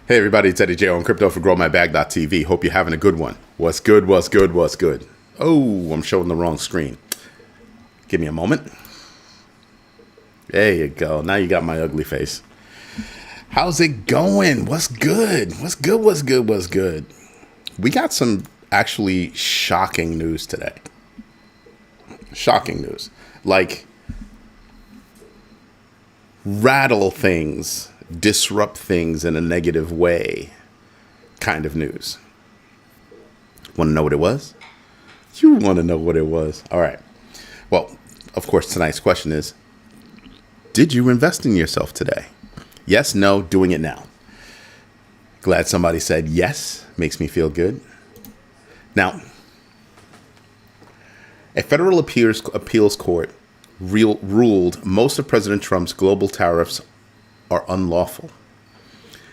Hey everybody, it's Eddie J on Crypto for GrowMyBag.tv. Hope you're having a good one. What's good, what's good, what's good? Oh, I'm showing the wrong screen. Give me a moment. There you go. Now you got my ugly face. How's it going? What's good? What's good, what's good, what's good? We got some actually shocking news today. Shocking news. Like, rattle things, disrupt things in a negative way kind of news. Want to know what it was? You want to know what it was. All right. Well, of course, tonight's question is, did you invest in yourself today? Yes, no, doing it now. Glad somebody said yes. Makes me feel good. Now, a federal appeals court ruled most of President Trump's global tariffs are unlawful,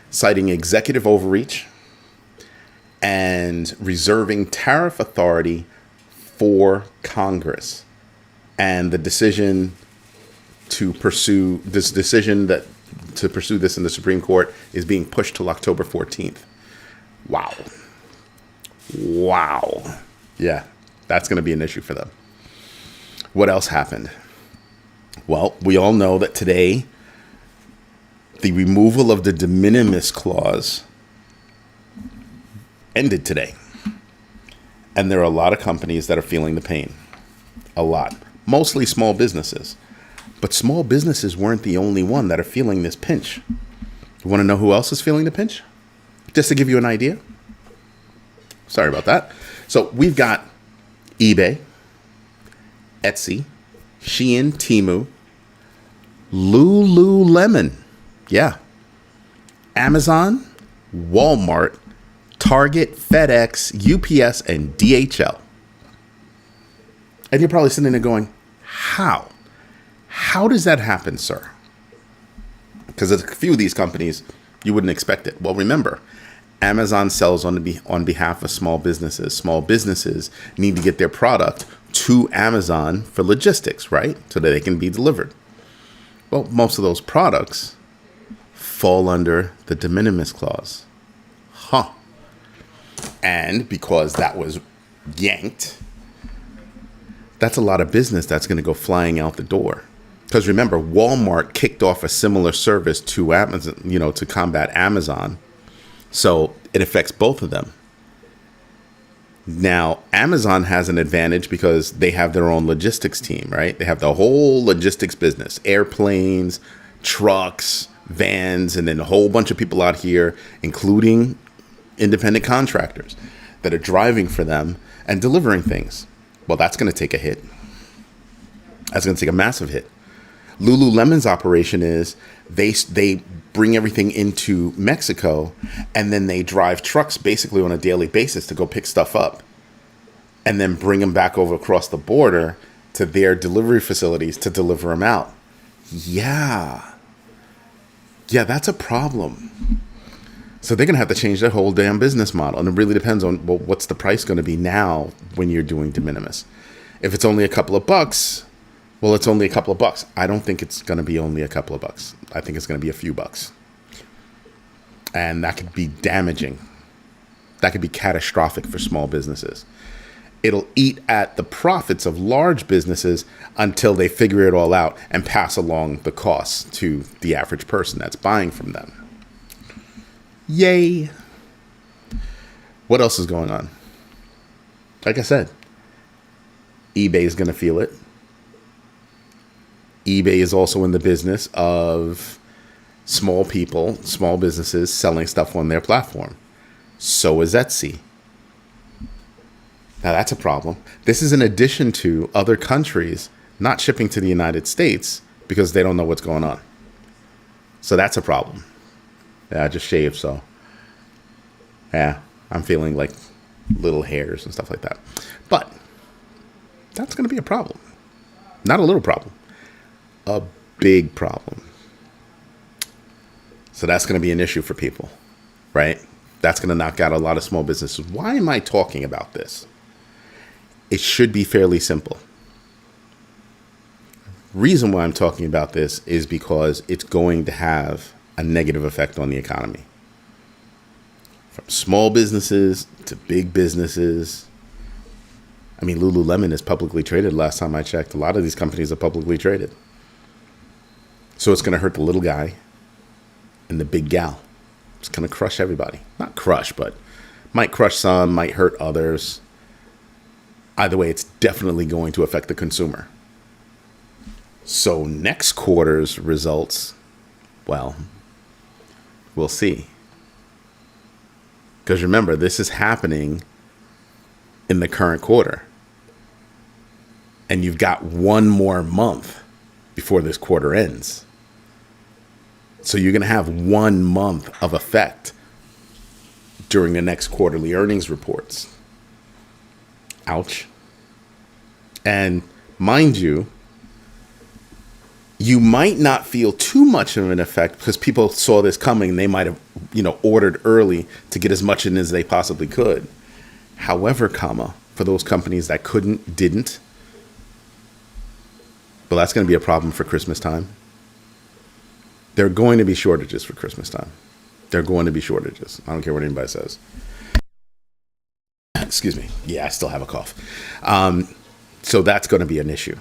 citing executive overreach and reserving tariff authority for Congress. And the decision to pursue this in the Supreme Court is being pushed till October 14th. Wow. Yeah, that's going to be an issue for them. What else happened? Well, we all know that today, the removal of the de minimis clause ended today. And there are a lot of companies that are feeling the pain. A lot. Mostly small businesses. But small businesses weren't the only one that are feeling this pinch. You want to know who else is feeling the pinch? Just to give you an idea. Sorry about that. So we've got eBay, Etsy, Shein, Temu, Lululemon. Yeah. Amazon, Walmart, Target, FedEx, UPS, and DHL. And you're probably sitting there going, how? How does that happen, sir? Because a few of these companies, you wouldn't expect it. Well, remember, Amazon sells on behalf of small businesses. Small businesses need to get their product to Amazon for logistics, right? So that they can be delivered. Well, most of those products fall under the de minimis clause. And because that was yanked, that's a lot of business that's going to go flying out the door. Because remember, Walmart kicked off a similar service to Amazon, to combat Amazon. So it affects both of them. Now, Amazon has an advantage because they have their own logistics team, right? They have the whole logistics business, airplanes, trucks, vans, and then a whole bunch of people out here, including independent contractors that are driving for them and delivering things. Well, that's going to take a hit. That's going to take a massive hit. Lululemon's operation is they bring everything into Mexico and then they drive trucks basically on a daily basis to go pick stuff up and then bring them back over across the border to their delivery facilities to deliver them out. Yeah, that's a problem. So they're going to have to change their whole damn business model. And it really depends on, well, what's the price going to be now when you're doing de minimis? If it's only a couple of bucks, well, it's only a couple of bucks. I don't think it's going to be only a couple of bucks. I think it's going to be a few bucks. And that could be damaging. That could be catastrophic for small businesses. It'll eat at the profits of large businesses until they figure it all out and pass along the costs to the average person that's buying from them. Yay. What else is going on? Like I said, eBay is going to feel it. eBay is also in the business of small businesses selling stuff on their platform. So is Etsy. Now that's a problem. This is in addition to other countries not shipping to the United States because they don't know what's going on. So that's a problem. Yeah, I just shaved, so yeah, I'm feeling like little hairs and stuff like that. But that's going to be a problem. Not a little problem. A big problem. So that's going to be an issue for people, right? That's going to knock out a lot of small businesses. Why am I talking about this? It should be fairly simple. Reason why I'm talking about this is because it's going to have a negative effect on the economy. from small businesses to big businesses. I mean, Lululemon is publicly traded. Last time I checked, a lot of these companies are publicly traded. So it's going to hurt the little guy and the big gal. It's going to crush everybody. Not crush, but might crush some, might hurt others. Either way, it's definitely going to affect the consumer. So next quarter's results, well, we'll see. Because remember, this is happening in the current quarter. And you've got one more month before this quarter ends. So you're going to have 1 month of effect during the next quarterly earnings reports. Ouch. And mind you, you might not feel too much of an effect because people saw this coming. They might have, ordered early to get as much in as they possibly could. However, for those companies that didn't, well, that's going to be a problem for Christmas time. There are going to be shortages for Christmas time. There are going to be shortages. I don't care what anybody says. Excuse me. Yeah, I still have a cough. So that's going to be an issue.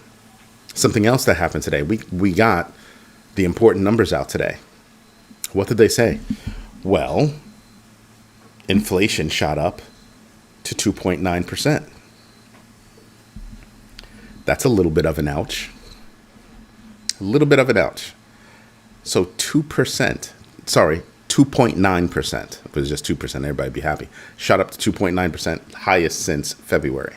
Something else that happened today. We got the important numbers out today. What did they say? Well, inflation shot up to 2.9%. That's a little bit of an ouch. A little bit of an ouch. So 2%, 2.9%. If it was just 2%, everybody would be happy. Shot up to 2.9%, highest since February.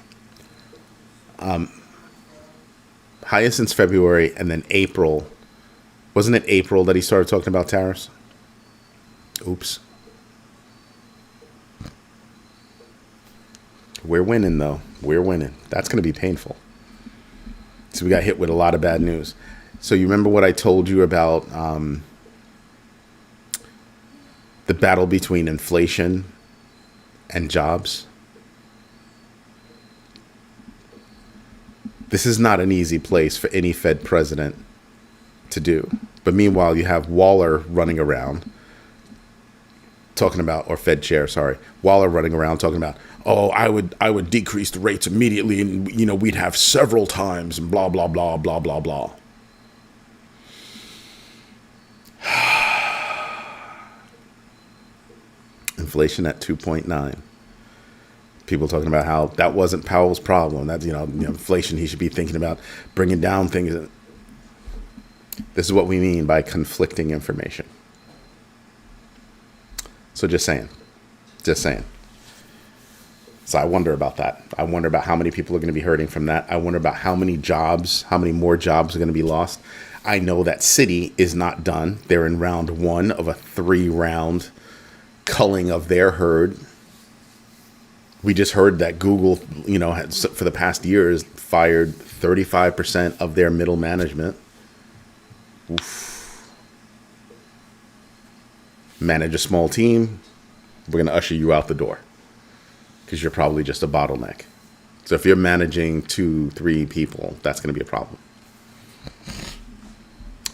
Highest since February, and then April. Wasn't it April that he started talking about tariffs? Oops. We're winning, though. We're winning. That's going to be painful. So we got hit with a lot of bad news. So you remember what I told you about the battle between inflation and jobs? This is not an easy place for any Fed president to do. But meanwhile, you have Waller running around talking about, or Fed chair, sorry, Waller running around talking about, oh, I would decrease the rates immediately, and we'd have several times, and blah blah blah blah blah blah. Inflation at 2.9. People talking about how that wasn't Powell's problem. That's inflation. He should be thinking about bringing down things. This is what we mean by conflicting information. So just saying. So I wonder about that. I wonder about how many people are going to be hurting from that. I wonder about how many more jobs are going to be lost. I know that Citi is not done. They're in round 1 of a 3-round culling of their herd. We just heard that Google, had, for the past years, fired 35% of their middle management. Oof. Manage a small team. We're going to usher you out the door because you're probably just a bottleneck. So if you're managing 2-3 people, that's going to be a problem.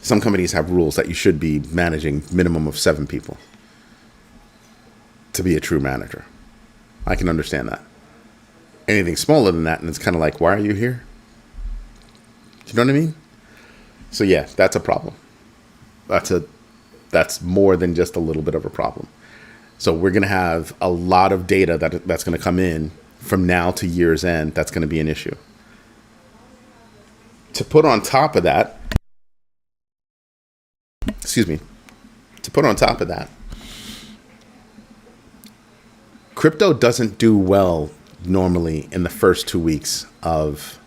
Some companies have rules that you should be managing minimum of 7 people to be a true manager. I can understand that. Anything smaller than that, and it's kind of like, why are you here? You know what I mean? So yeah, that's a problem. That's more than just a little bit of a problem. So we're going to have a lot of data that's going to come in from now to year's end. That's going to be an issue. To put on top of that, crypto doesn't do well normally in the first 2 weeks of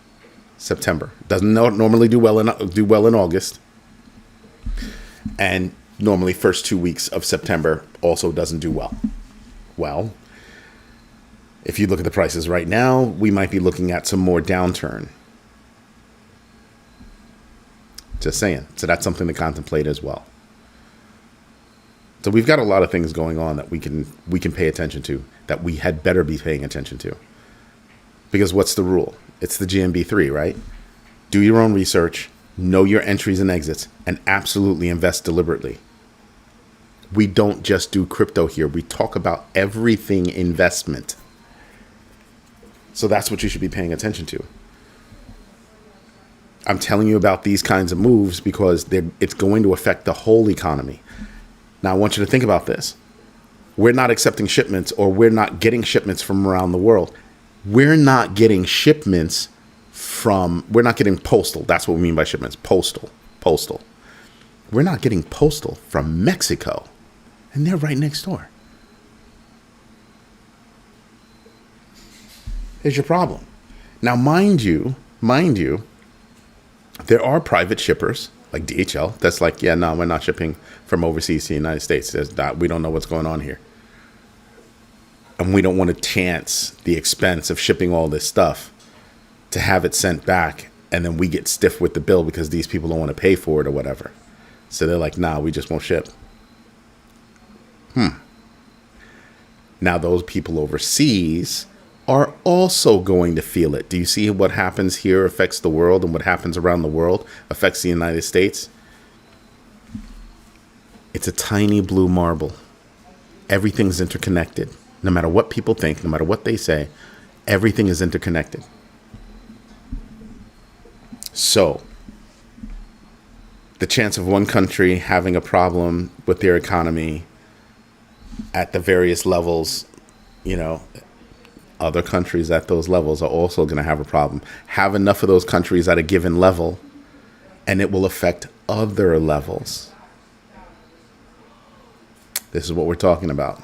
September. Doesn't normally do well in August, and normally first 2 weeks of September also doesn't do well. Well, if you look at the prices right now, we might be looking at some more downturn. Just saying. So that's something to contemplate as well. So we've got a lot of things going on that we can pay attention to, that we had better be paying attention to. Because what's the rule? It's the GMB 3, right? Do your own research, know your entries and exits, and absolutely invest deliberately. We don't just do crypto here. We talk about everything investment. So that's what you should be paying attention to. I'm telling you about these kinds of moves because it's going to affect the whole economy. Now, I want you to think about this. We're not accepting shipments, or we're not getting shipments from around the world. We're not getting shipments we're not getting postal. That's what we mean by shipments. Postal. We're not getting postal from Mexico, and they're right next door. Here's your problem. Now, mind you, there are private shippers like DHL that's like, yeah, no, we're not shipping from overseas to the United States. We don't know what's going on here. And we don't want to chance the expense of shipping all this stuff to have it sent back, and then we get stiff with the bill because these people don't want to pay for it or whatever. So they're like, nah, we just won't ship. Now those people overseas are also going to feel it. Do you see what happens here affects the world, and what happens around the world affects the United States? It's a tiny blue marble. Everything's interconnected. No matter what people think, no matter what they say, everything is interconnected. So the chance of one country having a problem with their economy at the various levels, other countries at those levels are also going to have a problem. Have enough of those countries at a given level, and it will affect other levels. This is what we're talking about.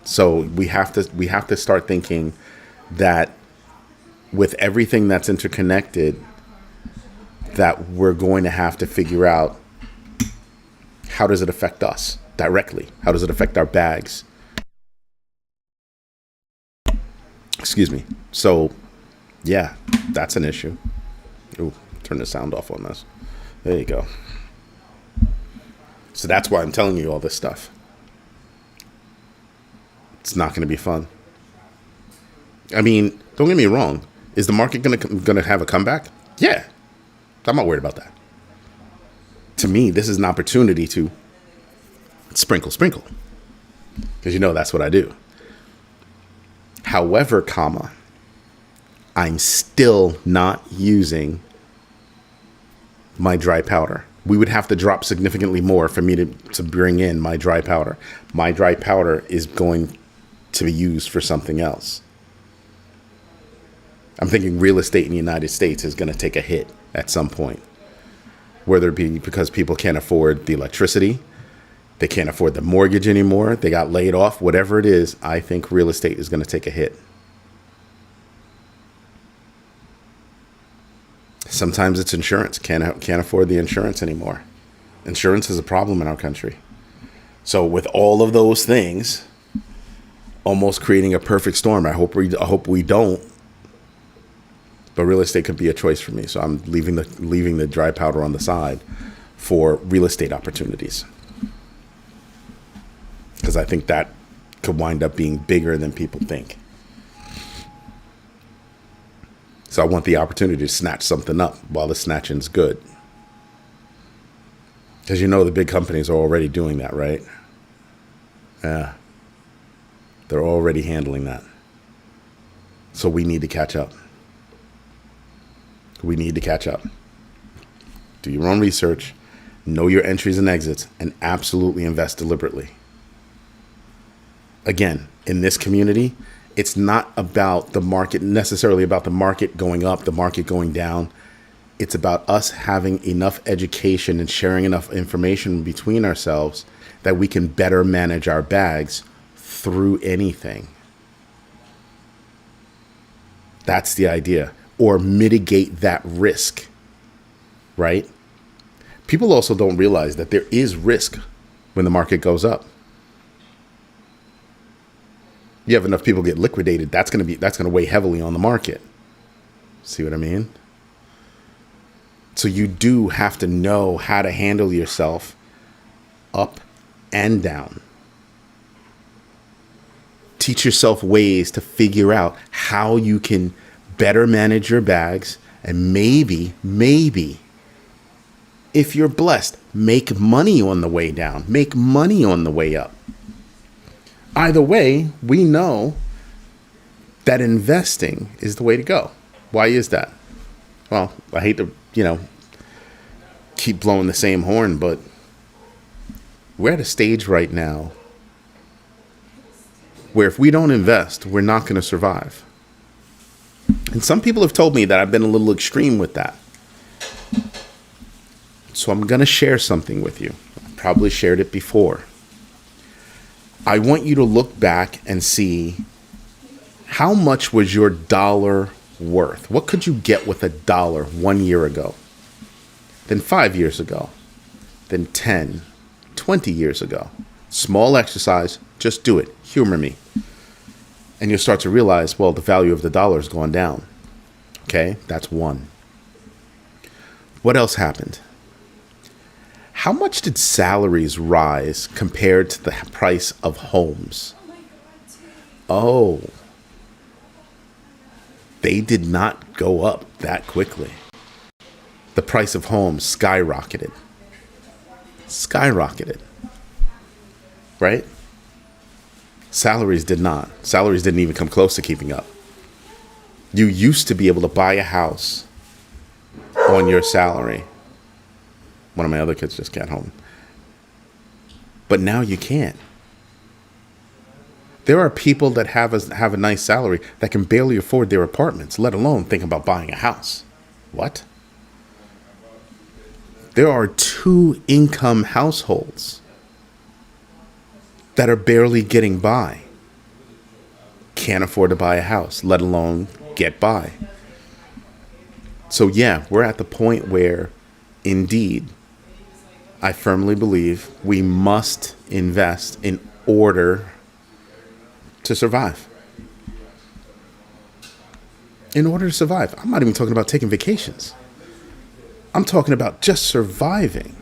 So we have to start thinking that with everything that's interconnected, that we're going to have to figure out, how does it affect us directly? How does it affect our bags? Excuse me. So, yeah, that's an issue. Ooh, turn the sound off on this. There you go. So that's why I'm telling you all this stuff. It's not going to be fun. I mean, don't get me wrong. Is the market going to have a comeback? Yeah. I'm not worried about that. To me, this is an opportunity to sprinkle. Because that's what I do. However, I'm still not using my dry powder. We would have to drop significantly more for me to bring in my dry powder. My dry powder is going to be used for something else. I'm thinking real estate in the United States is going to take a hit at some point. Whether it be because people can't afford the electricity, they can't afford the mortgage anymore, they got laid off, whatever it is, I think real estate is going to take a hit. Sometimes it's insurance. Can't afford the insurance anymore. Insurance is a problem in our country. So with all of those things, almost creating a perfect storm. I hope we don't. But real estate could be a choice for me. So I'm leaving the dry powder on the side for real estate opportunities. Because I think that could wind up being bigger than people think. So I want the opportunity to snatch something up while the snatching's good. Because the big companies are already doing that, right? Yeah. They're already handling that. So we need to catch up. Do your own research, know your entries and exits, and absolutely invest deliberately. Again, in this community, it's not about the market, necessarily about the market going up, the market going down. It's about us having enough education and sharing enough information between ourselves that we can better manage our bags through anything. That's the idea. Or mitigate that risk, right? People also don't realize that there is risk when the market goes up. You have enough people get liquidated, that's going to weigh heavily on the market. See what I mean? So you do have to know how to handle yourself up and down. Teach yourself ways to figure out how you can better manage your bags, and maybe If you're blessed, make money on the way down, make money on the way up. Either way, we know that investing is the way to go. Why is that? Well, I hate to, keep blowing the same horn, but we're at a stage right now where if we don't invest, we're not going to survive. And some people have told me that I've been a little extreme with that. So I'm going to share something with you. I've probably shared it before. I want you to look back and see how much was your dollar worth? What could you get with $1 1 year ago? Then 5 years ago? Then 10, 20 years ago? Small exercise, just do it. Humor me. And you'll start to realize, well, the value of the dollar has gone down. Okay, that's one. What else happened? How much did salaries rise compared to the price of homes? Oh, they did not go up that quickly. The price of homes skyrocketed. Skyrocketed. Right? Salaries did not. Salaries didn't even come close to keeping up. You used to be able to buy a house on your salary. One of my other kids just got home. But now you can't. There are people that have a nice salary that can barely afford their apartments, let alone think about buying a house. What? There are 2-income households that are barely getting by. Can't afford to buy a house, let alone get by. So yeah, we're at the point where, indeed, I firmly believe we must invest in order to survive. In order to survive. I'm not even talking about taking vacations. I'm talking about just surviving.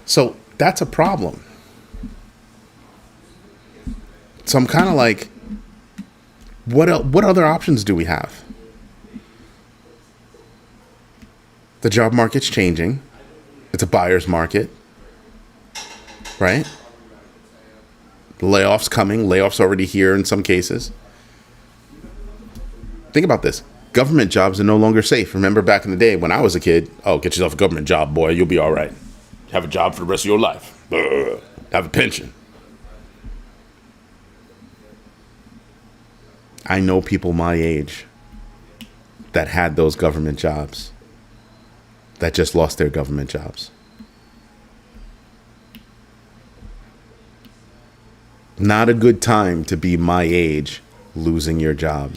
So that's a problem. So I'm kind of like, what other options do we have? The job market's changing. It's a buyer's market, right? Layoffs coming. Layoffs already here in some cases. Think about this. Government jobs are no longer safe. Remember back in the day when I was a kid, oh, get yourself a government job, boy. You'll be all right. Have a job for the rest of your life. Have a pension. I know people my age that had those government jobs that just lost their government jobs. Not a good time to be my age losing your job.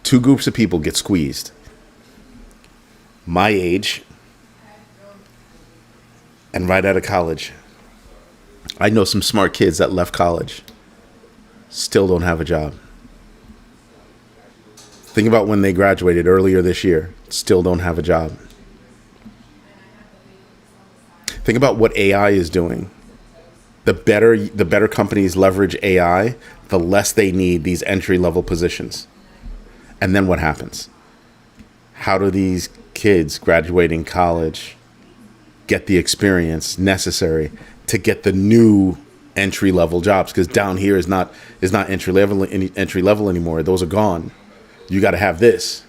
2 groups of people get squeezed. My age and right out of college. I know some smart kids that left college, still don't have a job. Think about when they graduated earlier this year, still don't have a job. Think about what AI is doing. The better companies leverage AI, the less they need these entry-level positions. And then what happens? How do these kids graduating college get the experience necessary to get the new entry-level jobs? Because down here is not entry level anymore. Those are gone. You got to have this.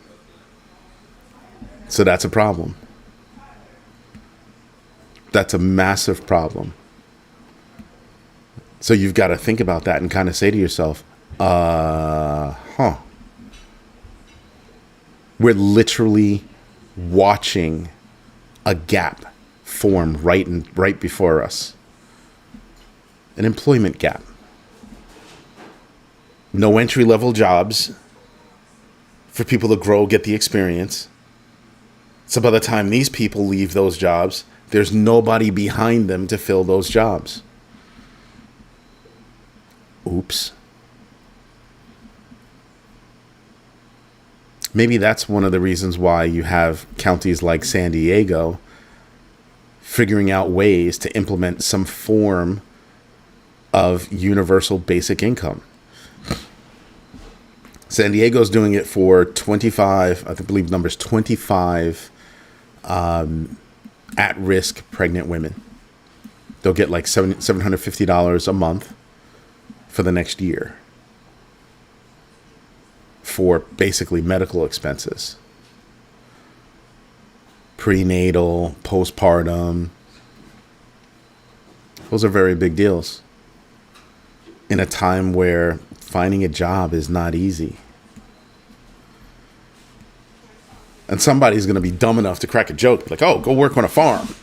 So that's a problem. That's a massive problem. So you've got to think about that and kind of say to yourself, we're literally watching a gap form right before us. An employment gap. No entry-level jobs for people to grow, get the experience. So by the time these people leave those jobs, there's nobody behind them to fill those jobs. Oops. Maybe that's one of the reasons why you have counties like San Diego figuring out ways to implement some form of universal basic income. San Diego's doing it for 25, I believe numbers 25 at-risk pregnant women. They'll get like $750 a month for the next year for basically medical expenses. Prenatal, postpartum. Those are very big deals in a time where finding a job is not easy. And somebody's going to be dumb enough to crack a joke like, oh, go work on a farm.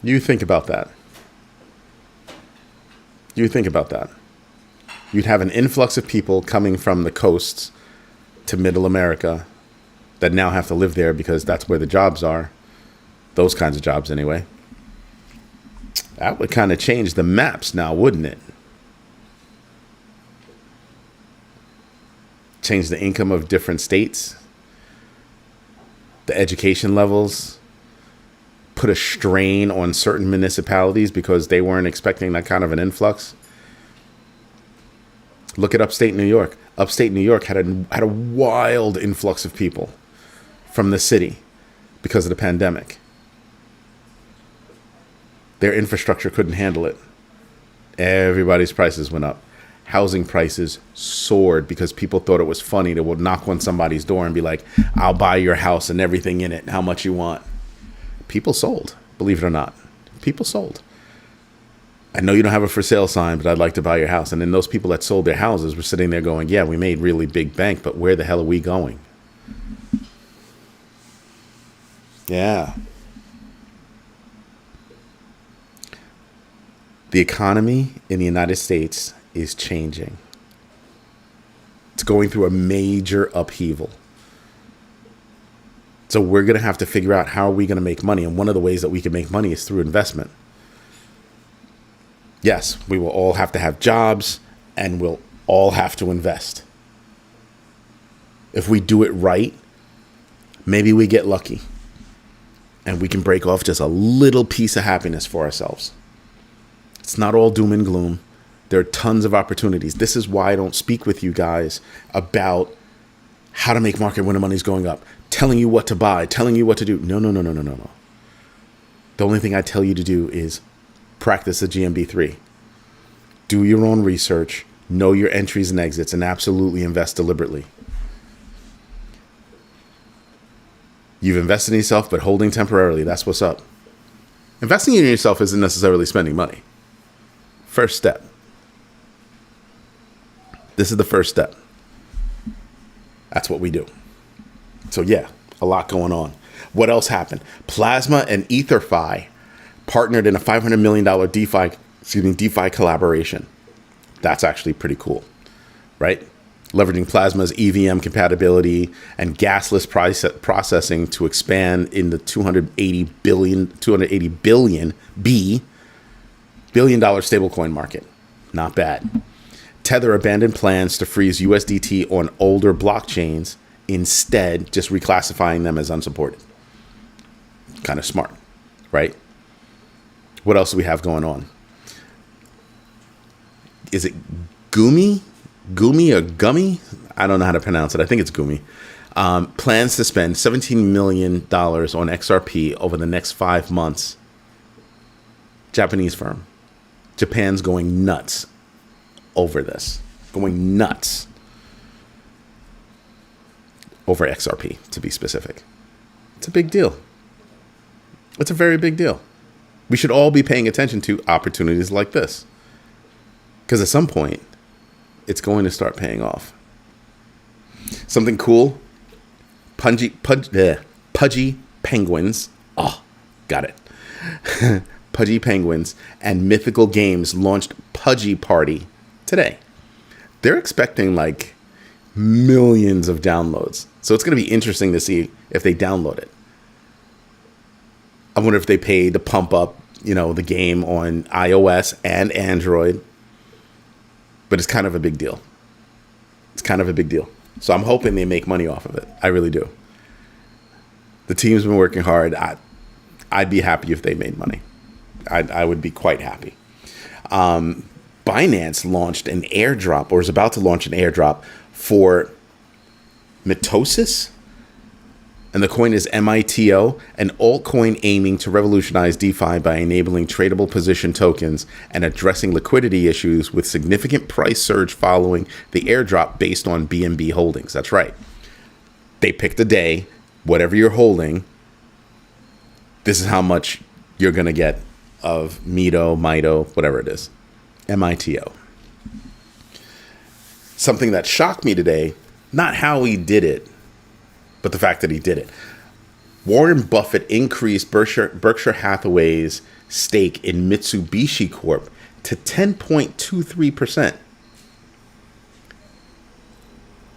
You think about that. You think about that. You'd have an influx of people coming from the coasts to middle America that now have to live there because that's where the jobs are. Those kinds of jobs anyway. That would kind of change the maps now, wouldn't it? Change the income of different states, the education levels, put a strain on certain municipalities because they weren't expecting that kind of an influx. Look at upstate New York. Upstate New York had a wild influx of people from the city because of the pandemic. Their infrastructure couldn't handle it. Everybody's prices went up. Housing prices soared because people thought it was funny to knock on somebody's door and be like, I'll buy your house and everything in it, how much you want. People sold, believe it or not. People sold. I know you don't have a for sale sign, but I'd like to buy your house. And then those people that sold their houses were sitting there going, yeah, we made really big bank, but where the hell are we going? Yeah. The economy in the United States is changing. It's going through a major upheaval. So we're going to have to figure out how are we going to make money. And one of the ways that we can make money is through investment. Yes, we will all have to have jobs and we'll all have to invest. If we do it right, maybe we get lucky and we can break off just a little piece of happiness for ourselves. It's not all doom and gloom. There are tons of opportunities. This is why I don't speak with you guys about how to make market when the money's going up, telling you what to buy, telling you what to do. No. The only thing I tell you to do is practice the GMB 3. Do your own research, know your entries and exits, and absolutely invest deliberately. You've invested in yourself, but holding temporarily, that's what's up. Investing in yourself isn't necessarily spending money. First step. This is the first step. That's what we do. So yeah, a lot going on. What else happened? Plasma and EtherFi partnered in a $500 million DeFi collaboration. That's actually pretty cool, right? Leveraging Plasma's EVM compatibility and gasless processing to expand in the $280 billion stablecoin market. Not bad. Tether abandoned plans to freeze USDT on older blockchains, instead just reclassifying them as unsupported. Kind of smart, right? What else do we have going on? Is it Gumi? Gumi or Gummy? I don't know how to pronounce it. I think it's Gumi. Plans to spend $17 million on XRP over the next 5 months. Japanese firm. Japan's going nuts over this. Going nuts over XRP, to be specific. It's a big deal. It's a very big deal. We should all be paying attention to opportunities like this, because at some point, it's going to start paying off. Something cool. Pudgy penguins. Oh, got it. Pudgy penguins and Mythical Games launched Pudgy Party today. They're expecting like millions of downloads. So it's going to be interesting to see if they download it. I wonder if they pay to pump up, the game on iOS and Android. But it's kind of a big deal. It's kind of a big deal. So I'm hoping they make money off of it. I really do. The team's been working hard. I'd be happy if they made money. I would be quite happy. Binance launched an airdrop, or is about to launch an airdrop for Mitosis? And the coin is MITO, an altcoin aiming to revolutionize DeFi by enabling tradable position tokens and addressing liquidity issues with significant price surge following the airdrop based on BNB holdings. That's right. They picked a day, whatever you're holding, this is how much you're going to get of Mito, whatever it is. MITO. Something that shocked me today, not how he did it, but the fact that he did it. Warren Buffett increased Berkshire Hathaway's stake in Mitsubishi Corp to 10.23%.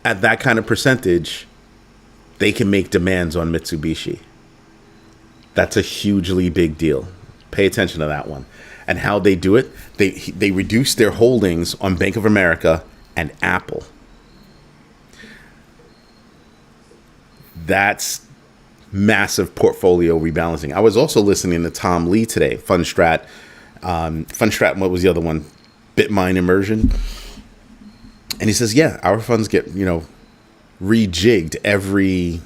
At that kind of percentage, they can make demands on Mitsubishi. That's a hugely big deal. Pay attention to that one. And how they do it, they reduce their holdings on Bank of America and Apple. That's massive portfolio rebalancing. I was also listening to Tom Lee today, Fundstrat, what was the other one? Bitmine Immersion. And he says, yeah, our funds get, rejigged every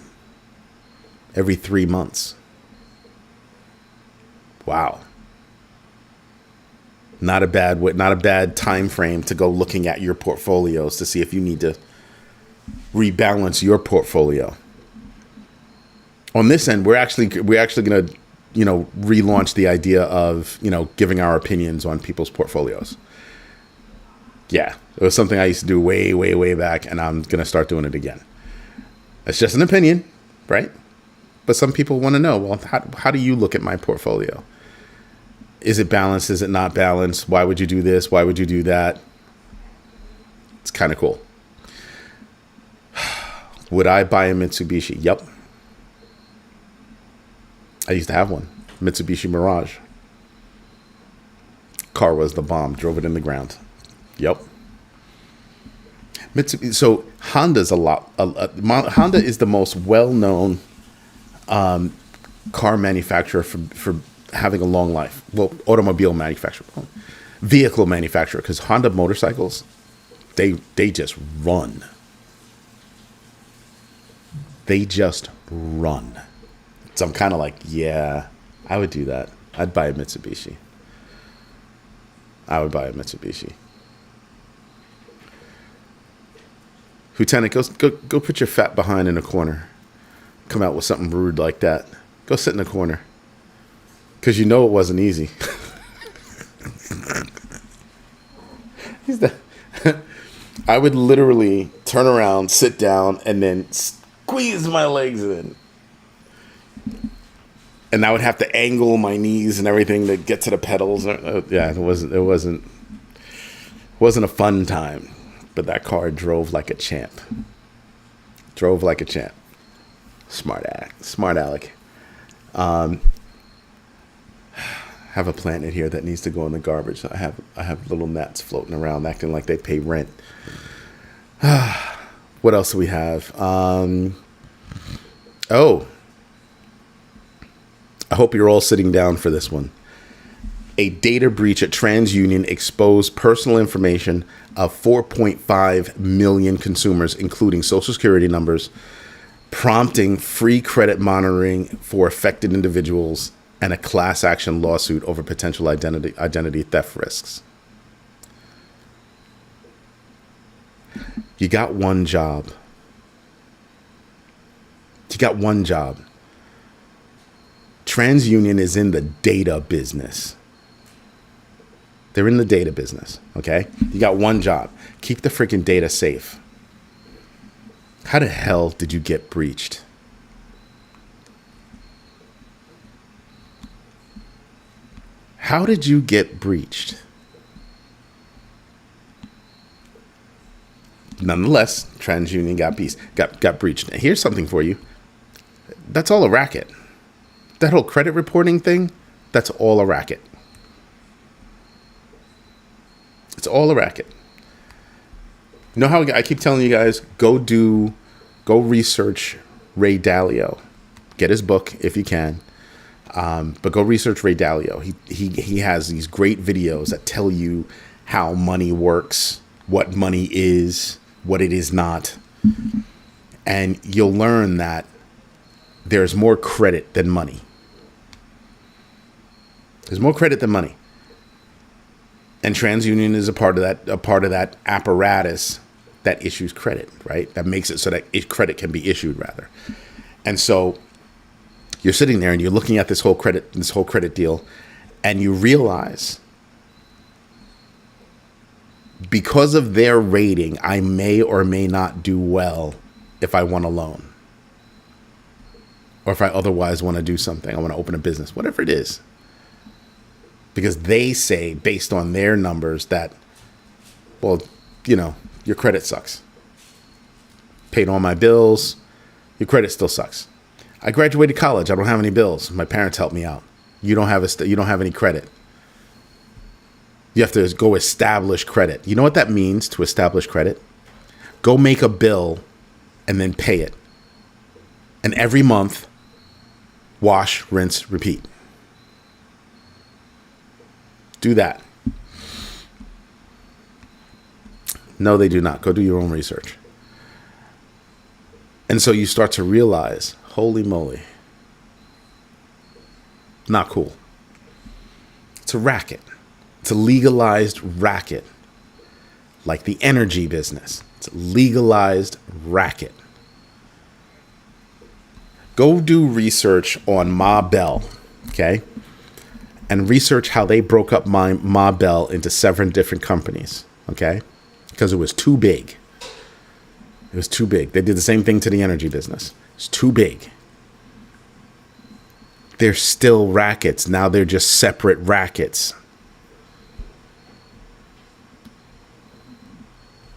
3 months. Wow. Not a bad time frame to go looking at your portfolios to see if you need to rebalance your portfolio. On this end, we're actually going to, relaunch the idea of, giving our opinions on people's portfolios. Yeah, it was something I used to do way, way, way back, and I'm going to start doing it again. It's just an opinion, right? But some people want to know, well, how do you look at my portfolio? Is it balanced? Is it not balanced? Why would you do this? Why would you do that? It's kind of cool. Would I buy a Mitsubishi? Yep. I used to have one. Mitsubishi Mirage. Car was the bomb. Drove it in the ground. Yep. So Honda's Honda is the most well-known car manufacturer for having a long life. Well, automobile manufacturer, vehicle manufacturer, because Honda motorcycles, they just run. They just run. So I'm kind of like, yeah, I would do that. I'd buy a Mitsubishi. I would buy a Mitsubishi. Lieutenant, go put your fat behind in a corner. Come out with something rude like that. Go sit in the corner. Because it wasn't easy. I would literally turn around, sit down, and then squeeze my legs in. And I would have to angle my knees and everything to get to the pedals. Yeah, it wasn't a fun time. But that car drove like a champ. Smart aleck. Have a planet here that needs to go in the garbage. I have little gnats floating around acting like they pay rent. What else do we have? I hope you're all sitting down for this one. A data breach at TransUnion exposed personal information of 4.5 million consumers, including social security numbers, prompting free credit monitoring for affected individuals and a class action lawsuit over potential identity theft risks. You got one job. TransUnion is in the data business. They're in the data business, okay? You got one job. Keep the freaking data safe. How the hell did you get breached? How did you get breached? Nonetheless, TransUnion got breached. Now, here's something for you. That's all a racket. That whole credit reporting thing, that's all a racket. It's all a racket. You know how I keep telling you guys, go research Ray Dalio. Get his book if you can. But go research Ray Dalio. He has these great videos that tell you how money works, what money is, what it is not. And you'll learn that there's more credit than money. There's more credit than money. And TransUnion is a part of that apparatus that issues credit, right? That makes it so that credit can be issued, rather. And so you're sitting there and you're looking at this whole credit deal, and you realize, because of their rating, I may or may not do well if I want a loan, or if I otherwise want to do something. I want to open a business, whatever it is. Because they say, based on their numbers, that, well, your credit sucks. Paid all my bills. Your credit still sucks. I graduated college. I don't have any bills. My parents helped me out. You don't have any credit. You have to go establish credit. You know what that means, to establish credit? Go make a bill and then pay it. And every month, wash, rinse, repeat. Do that. No, they do not. Go do your own research. And so you start to realize, holy moly, not cool. It's a racket. It's a legalized racket. Like the energy business. It's a legalized racket. Go do research on Ma Bell, okay? And research how they broke up Ma Bell into 7 different companies, okay? Because it was too big. It was too big. They did the same thing to the energy business. It's too big. They're still rackets. Now they're just separate rackets.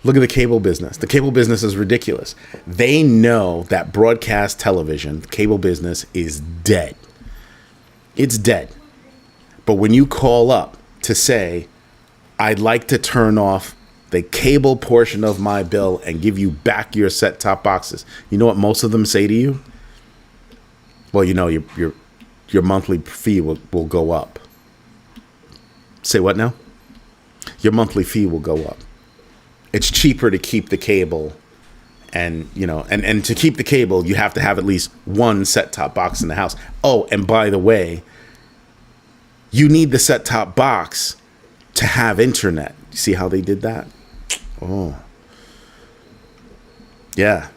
Look at the cable business. The cable business is ridiculous. They know that broadcast television, cable business, is dead. It's dead. But when you call up to say, I'd like to turn off the cable portion of my bill and give you back your set-top boxes, you know what most of them say to you? Well, your monthly fee will go up. Say what now? Your monthly fee will go up. It's cheaper to keep the cable, and to keep the cable, you have to have at least one set-top box in the house. Oh, and by the way, you need the set-top box to have internet. You see how they did that? Oh. Yeah.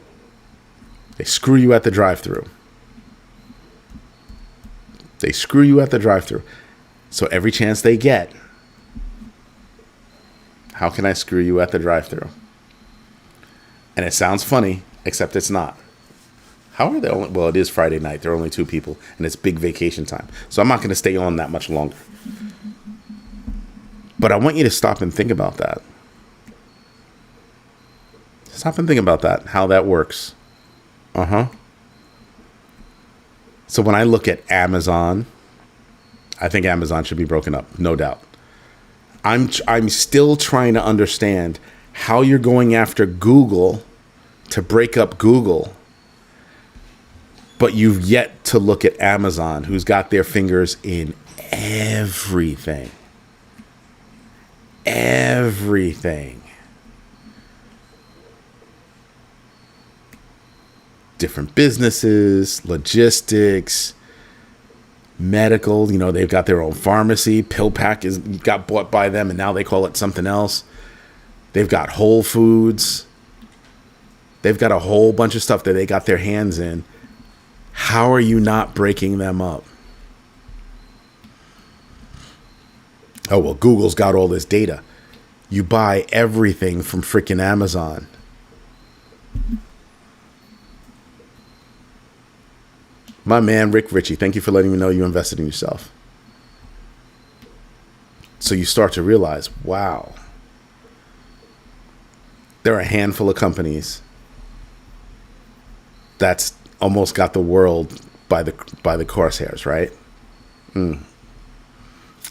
They screw you at the drive-thru. They screw you at the drive-thru. So every chance they get, how can I screw you at the drive-thru? And it sounds funny, except it's not. How are they only? Well, it is Friday night. There are only 2 people, and it's big vacation time. So I'm not going to stay on that much longer. But I want you to stop and think about that. Stop and think about that, how that works. So when I look at Amazon, I think Amazon should be broken up, no doubt. I'm still trying to understand how you're going after Google to break up Google, but you've yet to look at Amazon, who's got their fingers in everything. Everything. Different businesses, logistics, medical. They've got their own pharmacy. PillPack got bought by them, and now they call it something else. They've got Whole Foods. They've got a whole bunch of stuff that they got their hands in. How are you not breaking them up? Oh, well, Google's got all this data. You buy everything from freaking Amazon. My man, Rick Ritchie, thank you for letting me know you invested in yourself. So you start to realize, wow, there are a handful of companies that's almost got the world by the crosshairs, right?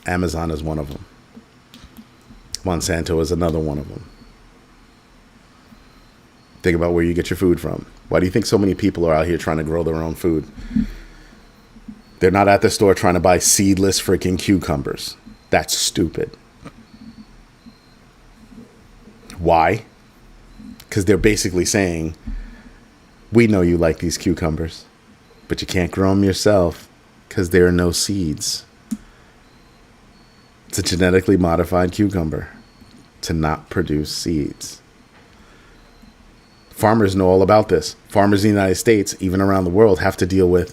Amazon is one of them. Monsanto is another one of them. Think about where you get your food from. Why do you think so many people are out here trying to grow their own food? They're not at the store trying to buy seedless freaking cucumbers. That's stupid. Why? Because they're basically saying, We know you like these cucumbers, but you can't grow them yourself because there are no seeds. It's a genetically modified cucumber to not produce seeds. Farmers know all about this. Farmers in the United States, even around the world, have to deal with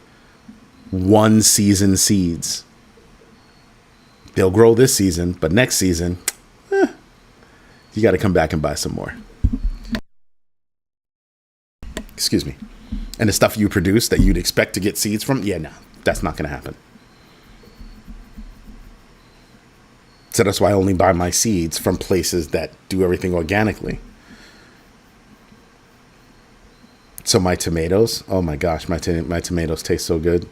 one season seeds. They'll grow this season, but next season, you got to come back and buy some more. Excuse me. And the stuff you produce that you'd expect to get seeds from, yeah, no, that's not going to happen. So that's why I only buy my seeds from places that do everything organically. So my tomatoes, oh my gosh, my tomatoes taste so good.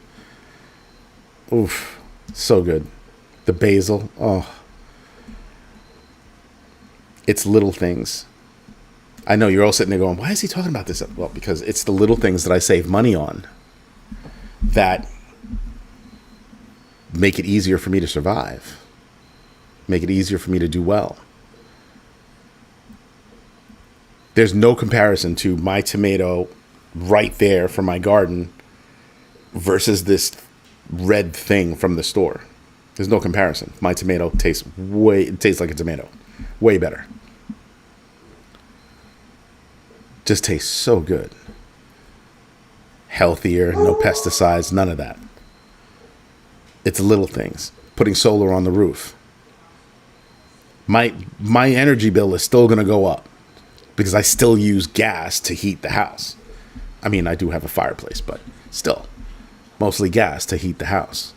Oof, so good. The basil, oh. It's little things. I know you're all sitting there going, why is he talking about this? Well, because it's the little things that I save money on that make it easier for me to survive, make it easier for me to do well. There's no comparison to my tomato right there from my garden versus this red thing from the store. There's no comparison. My tomato tastes like a tomato. Way better. Just tastes so good. Healthier, no pesticides, none of that. It's little things. Putting solar on the roof. My energy bill is still going to go up because I still use gas to heat the house. I mean, I do have a fireplace, but still, mostly gas to heat the house.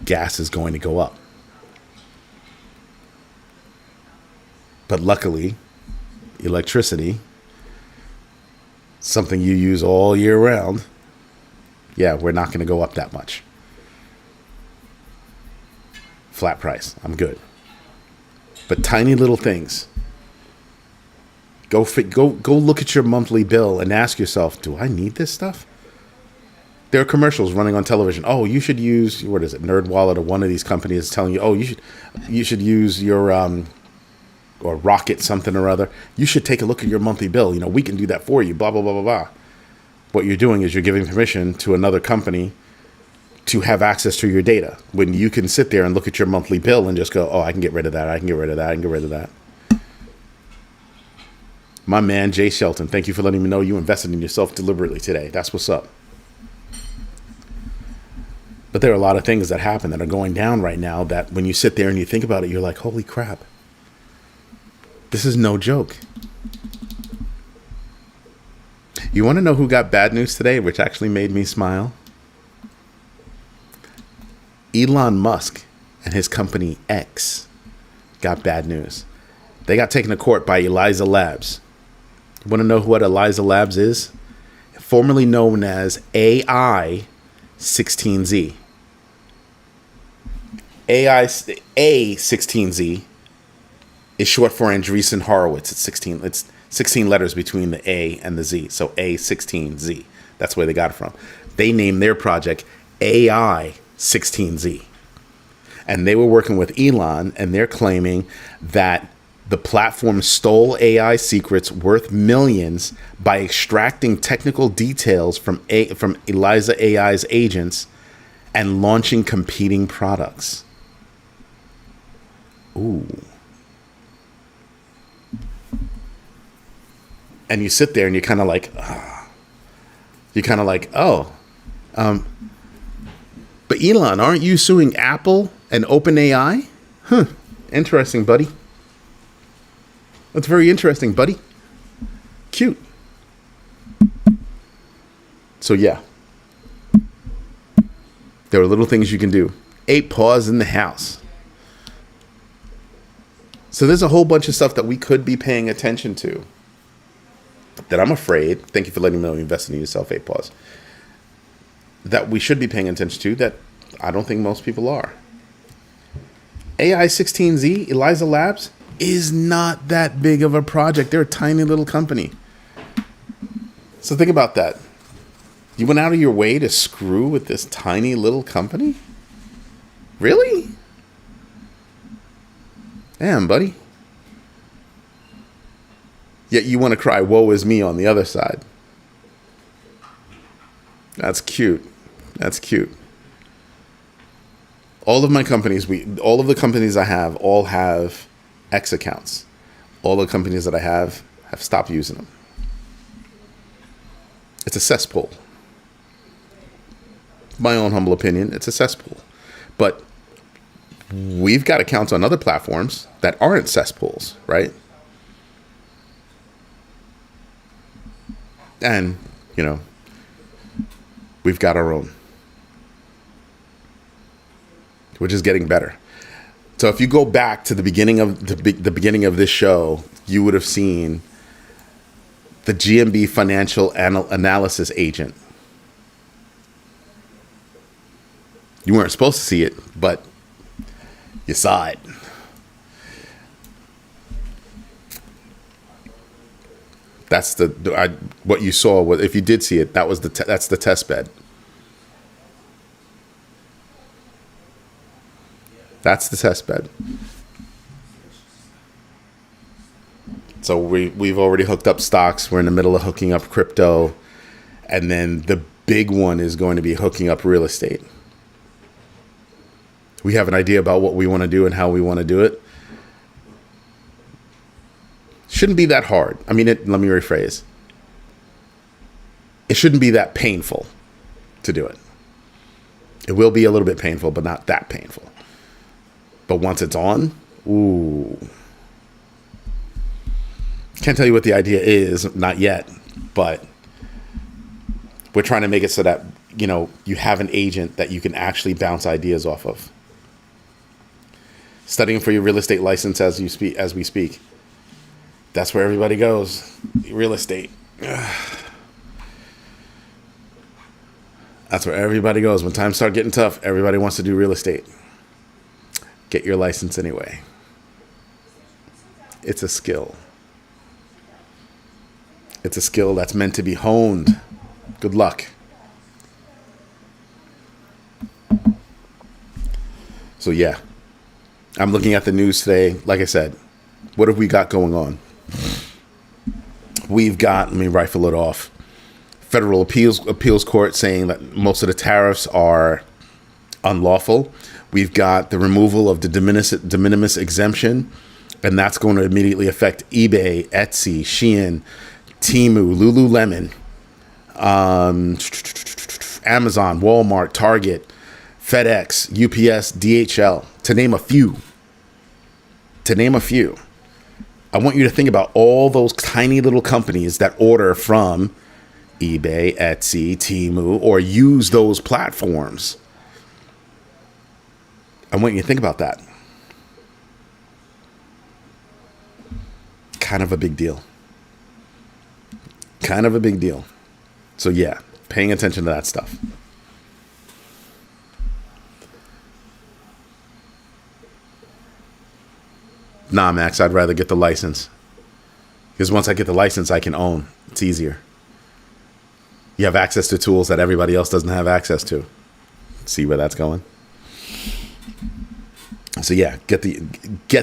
Gas is going to go up. But luckily, electricity, something you use all year round, yeah, we're not going to go up that much. Flat price, I'm good. But tiny little things. Go look at your monthly bill and ask yourself, do I need this stuff? There are commercials running on television. Oh, you should use, what is it, NerdWallet or one of these companies telling you, oh, you should use your or Rocket something or other. You should take a look at your monthly bill. You know, we can do that for you, blah, blah, blah, blah, blah. What you're doing is you're giving permission to another company to have access to your data when you can sit there and look at your monthly bill and just go, oh, I can get rid of that. I can get rid of that. I can get rid of that. My man, Jay Shelton, thank you for letting me know you invested in yourself deliberately today. That's what's up. But there are a lot of things that happen that are going down right now that when you sit there and you think about it, you're like, holy crap. This is no joke. You want to know who got bad news today, which actually made me smile? Elon Musk and his company X got bad news. They got taken to court by Eliza Labs. You want to know what Eliza Labs is? Formerly known as AI-16Z. A16Z is short for Andreessen Horowitz. It's 16 letters between the A and the Z. So A16Z. That's where they got it from. They named their project AI-16Z. And they were working with Elon, and they're claiming that the platform stole AI secrets worth millions by extracting technical details from Eliza AI's agents and launching competing products. Ooh. And you sit there and you're kind of like, but Elon, aren't you suing Apple and OpenAI? Huh. Interesting, buddy. That's very interesting, buddy. Cute. So yeah. There are little things you can do. 8 paws in the house. So there's a whole bunch of stuff that we could be paying attention to that I'm afraid, thank you for letting me know you invested in yourself, 8 paws, that we should be paying attention to that I don't think most people are. AI-16Z, Eliza Labs, is not that big of a project. They're a tiny little company. So think about that. You went out of your way to screw with this tiny little company? Really? Damn, buddy. Yet you want to cry, woe is me on the other side. That's cute. That's cute. All of my companies, all of the companies I have, all have X accounts. All the companies that I have stopped using them. It's a cesspool. My own humble opinion, it's a cesspool. But we've got accounts on other platforms that aren't cesspools, right? And, we've got our own, which is getting better. So if you go back to the beginning of the beginning of this show, you would have seen the GMB financial analysis agent. You weren't supposed to see it, but you saw it. That's what you saw. If you did see it, that's the test bed. That's the test bed. So we've already hooked up stocks. We're in the middle of hooking up crypto. And then the big one is going to be hooking up real estate. We have an idea about what we want to do and how we want to do it. Shouldn't be that hard. I mean, let me rephrase. It shouldn't be that painful to do it. It will be a little bit painful, but not that painful. But once it's on, ooh. Can't tell you what the idea is, not yet, but we're trying to make it so that, you have an agent that you can actually bounce ideas off of. Studying for your real estate license as we speak. That's where everybody goes. Real estate. That's where everybody goes. When times start getting tough, everybody wants to do real estate. Get your license anyway. It's a skill. It's a skill that's meant to be honed. Good luck. So yeah, I'm looking at the news today. Like I said, what have we got going on? We've got, let me rifle it off. Federal appeals court saying that most of the tariffs are unlawful. We've got the removal of the de minimis exemption, and that's going to immediately affect eBay, Etsy, Shein, Temu, Lululemon, Amazon, Walmart, Target, FedEx, UPS, DHL, to name a few. I want you to think about all those tiny little companies that order from eBay, Etsy, Temu, or use those platforms. I want you to think about that. Kind of a big deal. So yeah, paying attention to that stuff. Nah, Max, I'd rather get the license. Because once I get the license, I can own. It's easier. You have access to tools that everybody else doesn't have access to. See where that's going? So yeah, get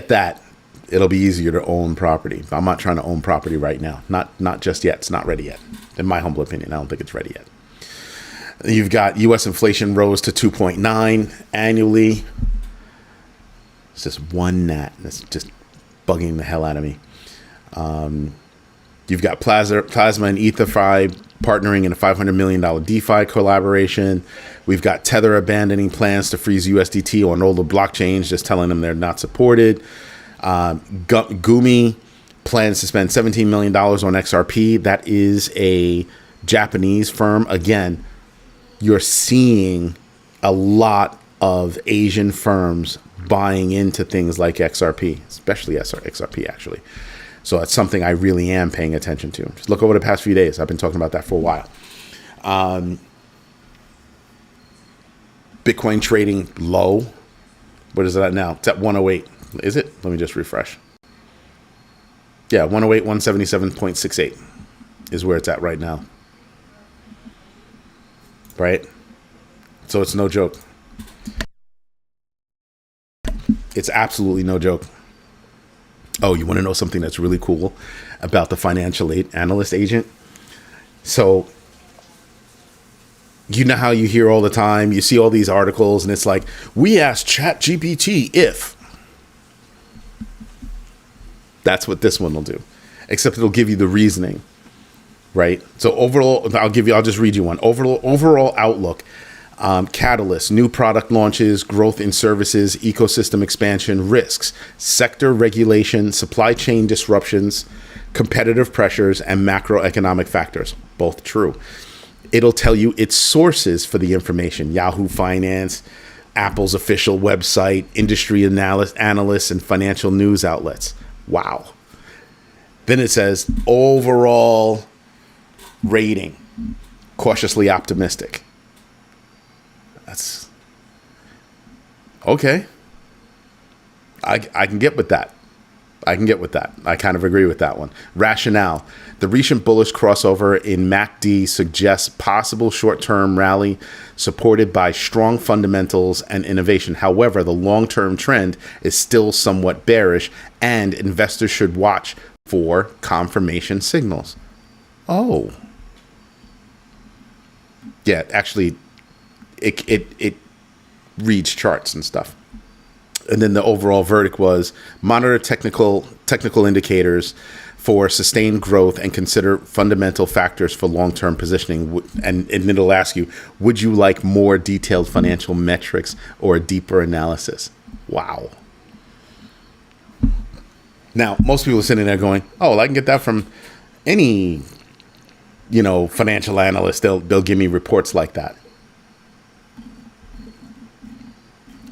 that. It'll be easier to own property. I'm not trying to own property right now. Not just yet. It's not ready yet. In my humble opinion, I don't think it's ready yet. You've got U.S. inflation rose to 2.9 annually. It's just one gnat. That's just bugging the hell out of me. You've got Plasma and EtherFi partnering in a $500 million DeFi collaboration. We've got Tether abandoning plans to freeze USDT on all the blockchains, just telling them they're not supported. Gumi plans to spend $17 million on XRP. That is a Japanese firm. Again, you're seeing a lot of Asian firms buying into things like XRP, especially XRP, actually. So that's something I really am paying attention to. Just look over the past few days. I've been talking about that for a while. Bitcoin trading low. What is that now? It's at 108. Is it? Let me just refresh. Yeah, 108, 177.68 is where it's at right now. Right? So it's no joke. It's absolutely no joke. Oh, you want to know something that's really cool about the financial analyst agent? So, you know how you hear all the time, you see all these articles, and it's like, we asked ChatGPT if. That's what this one will do, except it'll give you the reasoning, right? So overall, I'll just read you one. Overall outlook, catalysts, new product launches, growth in services, ecosystem expansion, risks, sector regulation, supply chain disruptions, competitive pressures, and macroeconomic factors. Both true. It'll tell you its sources for the information: Yahoo Finance, Apple's official website, industry analysts, and financial news outlets. Wow. Then it says overall rating, cautiously optimistic. That's okay. I can get with that. I kind of agree with that one. Rationale. The recent bullish crossover in MACD suggests possible short-term rally supported by strong fundamentals and innovation. However, the long-term trend is still somewhat bearish, and investors should watch for confirmation signals. Oh. Yeah, actually, it reads charts and stuff. And then the overall verdict was monitor technical indicators for sustained growth and consider fundamental factors for long-term positioning. And it'll ask you, would you like more detailed financial metrics or a deeper analysis? Wow. Now, most people are sitting there going, oh, well, I can get that from any, financial analyst. They'll give me reports like that.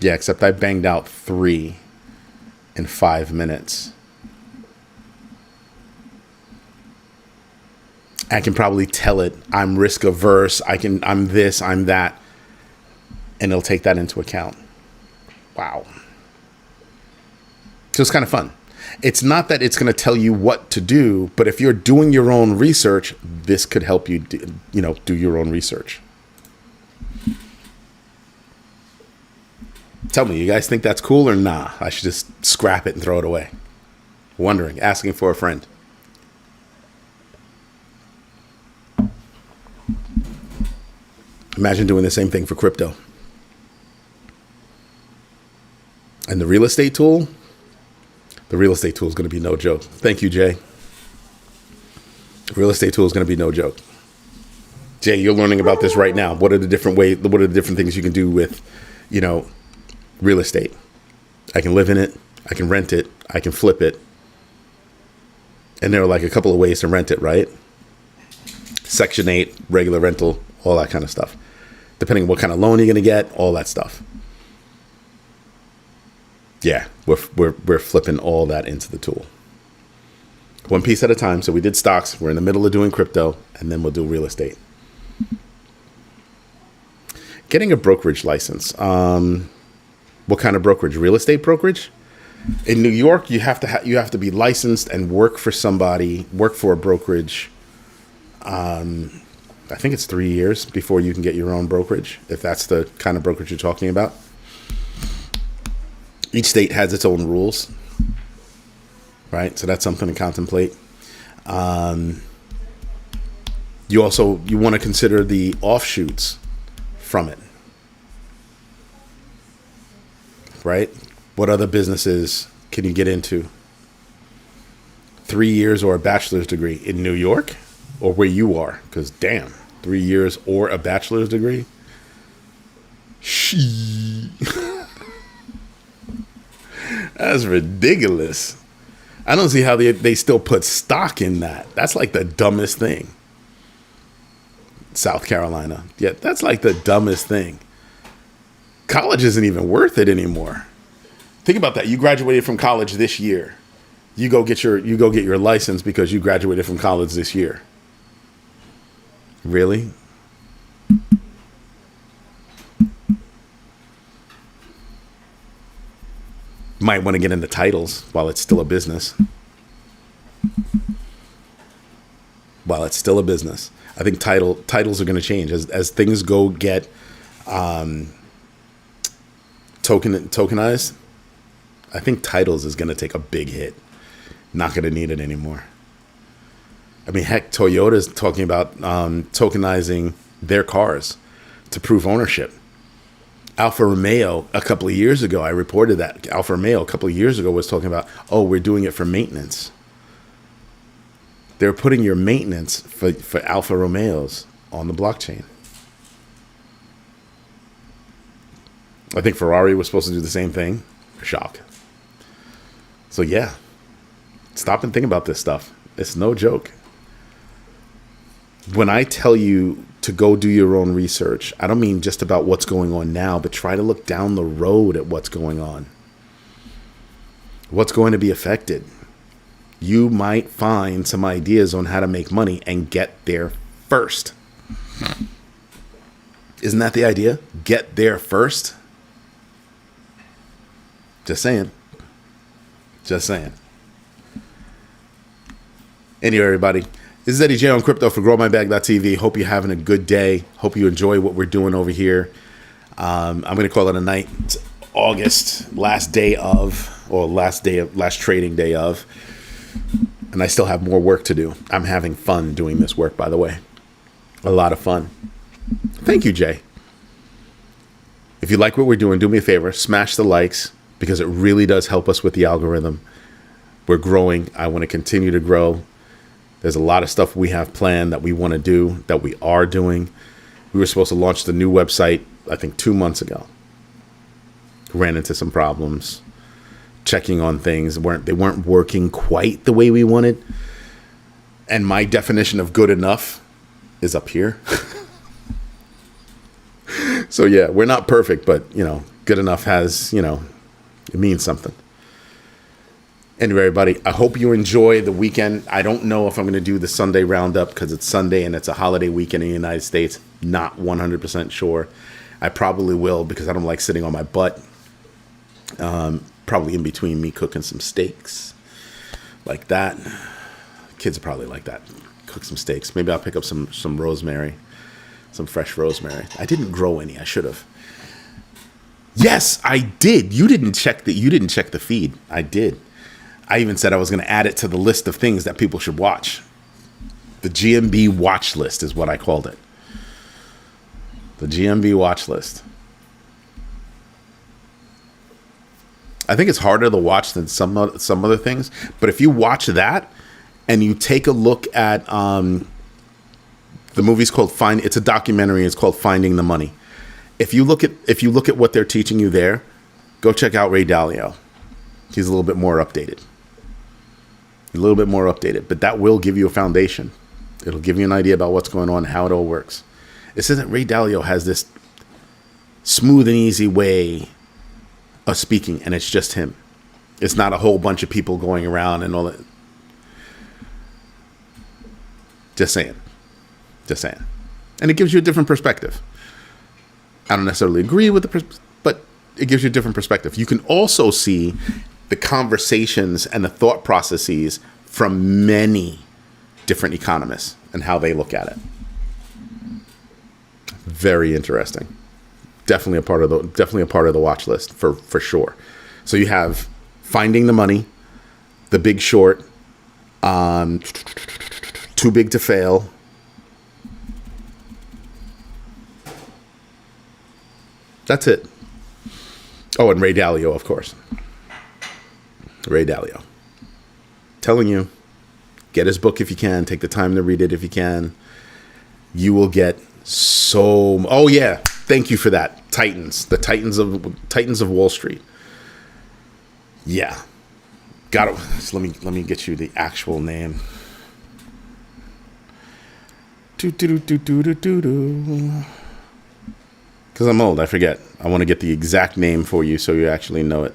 Yeah, except I banged out 3 in 5 minutes. I can probably tell it I'm risk averse. I'm this, I'm that. And it'll take that into account. Wow. So it's kind of fun. It's not that it's going to tell you what to do, but if you're doing your own research, this could help you do your own research. Tell me, you guys think that's cool or nah? I should just scrap it and throw it away. Wondering, asking for a friend. Imagine doing the same thing for crypto. And the real estate tool? The real estate tool is going to be no joke. Thank you, Jay. The real estate tool is going to be no joke. Jay, you're learning about this right now. What are the different things you can do with, real estate? I can live in it. I can rent it. I can flip it. And there are like a couple of ways to rent it, right? Section 8, regular rental, all that kind of stuff. Depending on what kind of loan you're going to get, all that stuff. Yeah, we're flipping all that into the tool. One piece at a time. So we did stocks. We're in the middle of doing crypto, and then we'll do real estate. Getting a brokerage license. What kind of brokerage? Real estate brokerage? In New York, you have to be licensed and work for a brokerage. I think it's 3 years before you can get your own brokerage, if that's the kind of brokerage you're talking about. Each state has its own rules, right? So that's something to contemplate. You want to consider the offshoots from it, right? What other businesses can you get into? 3 years or a bachelor's degree in New York or where you are? Because damn, 3 years or a bachelor's degree? That's ridiculous. I don't see how they still put stock in that. That's like the dumbest thing. South Carolina. Yeah, that's like the dumbest thing. College isn't even worth it anymore. Think about that. You graduated from college this year. You go get your license because you graduated from college this year. Really? Might want to get into titles while it's still a business. I think titles are going to change as things go get tokenized. I think titles is going to take a big hit Not going to need it anymore. I mean, heck, Toyota's talking about tokenizing their cars to prove ownership. Alfa Romeo, a couple of years ago, I reported that Alfa Romeo a couple of years ago was talking about, oh, we're doing it for maintenance. They're putting your maintenance for Alfa Romeos on the blockchain. I think Ferrari was supposed to do the same thing. Shock. So yeah, stop and think about this stuff. It's no joke. When I tell you to go do your own research, I don't mean just about what's going on now, but try to look down the road at what's going on. What's going to be affected. You might find some ideas on how to make money and get there first. Isn't that the idea? Get there first? Just saying. Just saying. Anyway, everybody, this is Eddie J on crypto for growmybag.tv. Hope you're having a good day. Hope you enjoy what we're doing over here. I'm going to call it a night. It's August, last trading day of. And I still have more work to do. I'm having fun doing this work, by the way. A lot of fun. Thank you, Jay. If you like what we're doing, do me a favor. Smash the likes, because it really does help us with the algorithm. We're growing. I want to continue to grow. There's a lot of stuff we have planned that we want to do, that we are doing. We were supposed to launch the new website, I think, 2 months ago. Ran into some problems. Checking on things. They weren't working quite the way we wanted. And my definition of good enough is up here. So yeah, we're not perfect, but good enough has, it means something. Anyway, everybody, I hope you enjoy the weekend. I don't know if I'm going to do the Sunday roundup because it's Sunday and it's a holiday weekend in the United States. Not 100% sure. I probably will because I don't like sitting on my butt. Probably in between me cooking some steaks like that. Kids are probably like that. Cook some steaks. Maybe I'll pick up some rosemary, some fresh rosemary. I didn't grow any. I should have. Yes, I did. You didn't check the feed. I did. I even said I was going to add it to the list of things that people should watch. The GMB watch list is what I called it. The GMB watch list. I think it's harder to watch than some other things. But if you watch that and you take a look at the movie's called it's a documentary. It's called Finding the Money. If you look at what they're teaching you there, go check out Ray Dalio. He's a little bit more updated. But that will give you a foundation. It'll give you an idea about what's going on, how it all works. It says that Ray Dalio has this smooth and easy way of speaking, and it's just him. It's not a whole bunch of people going around and all that. Just saying. And it gives you a different perspective. I don't necessarily agree with but it gives you a different perspective. You can also see the conversations and the thought processes from many different economists and how they look at it. Very interesting. Definitely a part of the watch list for sure. So you have Finding the Money, The Big Short, Too Big to Fail. That's it. Oh, and Ray Dalio, of course. Ray Dalio. Telling you, get his book if you can. Take the time to read it if you can. You will get so... Oh, yeah. Thank you for that. Titans. The Titans of Wall Street. Yeah. Got it. So let me get you the actual name. Because I'm old, I forget. I want to get the exact name for you so you actually know it.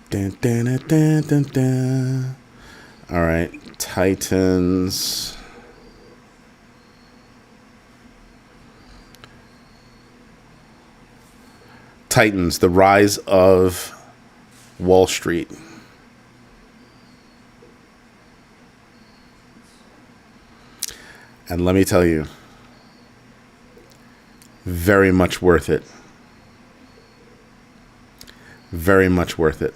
Dun, dun, dun, dun, dun, dun. All right, Titans. Titans, the Rise of Wall Street. And let me tell you, very much worth it. Very much worth it.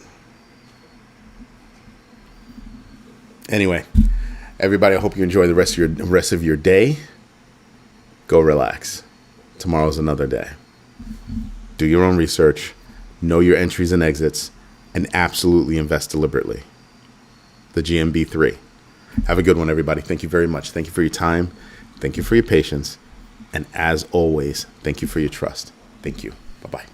Anyway, everybody, I hope you enjoy the rest of your day. Go relax. Tomorrow's another day. Do your own research, know your entries and exits, and absolutely invest deliberately. The GMB3. Have a good one, everybody. Thank you very much. Thank you for your time. Thank you for your patience. And as always, thank you for your trust. Thank you. Bye-bye.